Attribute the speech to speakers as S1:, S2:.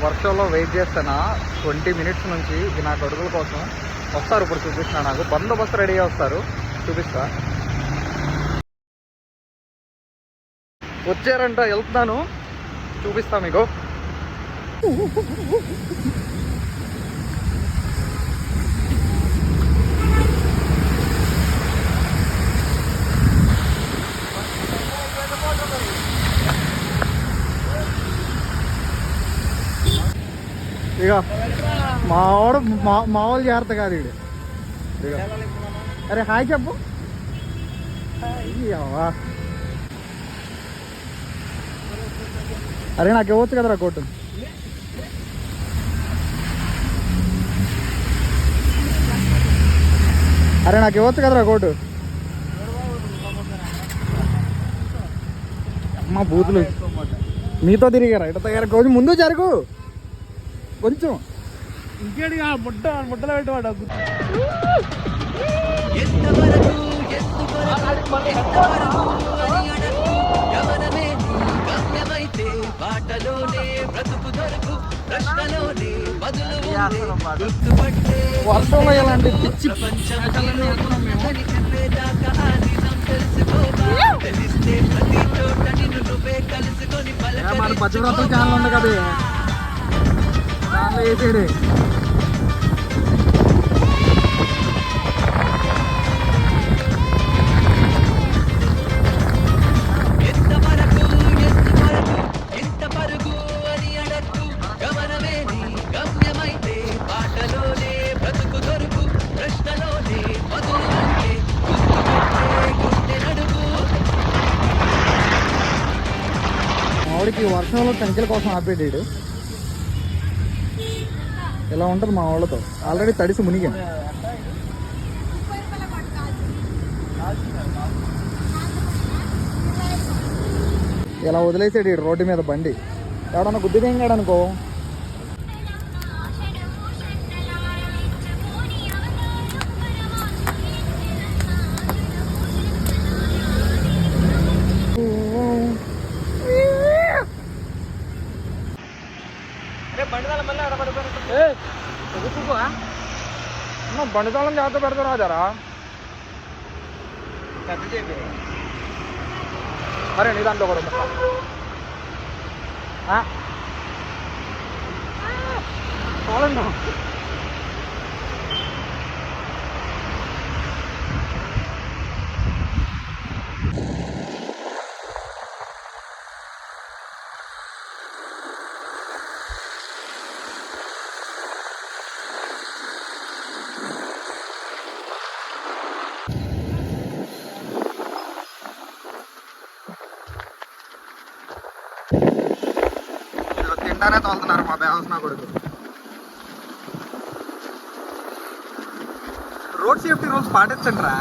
S1: వర్షంలో వెయిట్ చేస్తానా 20 మినిట్స్ నుంచి నా కొడుకుల కోసం వస్తారు. ఇప్పుడు చూపిస్తున్నా, నాకు బందోబస్తు రెడీగా వస్తారు, చూపిస్తా. వచ్చారంట, వెళ్తున్నాను, చూపిస్తా మీకు. ఇక మావాడు మామూలు జాగ్రత్త కాదు వీడు. అరే హాయ్ చెప్పు. అరే నాకు ఇవ్వచ్చు కదరా కోటు. అరే నాకు ఇవ్వచ్చు కదరా కోటు. అమ్మ బూతులు మీతో తిరిగారా ఇట తయారు. కొంచెం ముందు జరుగు, కొంచెం ఇంకేడిగా ముట్టలో పెట్టవాడు. వర్షంలో ఎలాంటి పిచ్చి మన పచ్చివ్రతం ఛానల్ ఉంది కదా, దాంట్లో వేసాడు. మావాడికి వర్షంలో టెంకల కోసం ఆపేటాడు. ఇలా ఉంటుంది మా వాళ్ళతో. ఆల్రెడీ తడిసి మునిగాను. ఇలా వదిలేసాడు రోడ్డు మీద బండి. ఎవడన్నా గుద్ది తెంగాడు అనుకో, బండితాళం జాగ్రత్త పెడతారా జరా. అరే నీ దాంట్లో కూడా చాలండి. తింటానే తోలుతున్నారు మా బ్యాలెన్స్ నా కొడుకు. రోడ్ సేఫ్టీ రూల్స్ పాటించండి రా.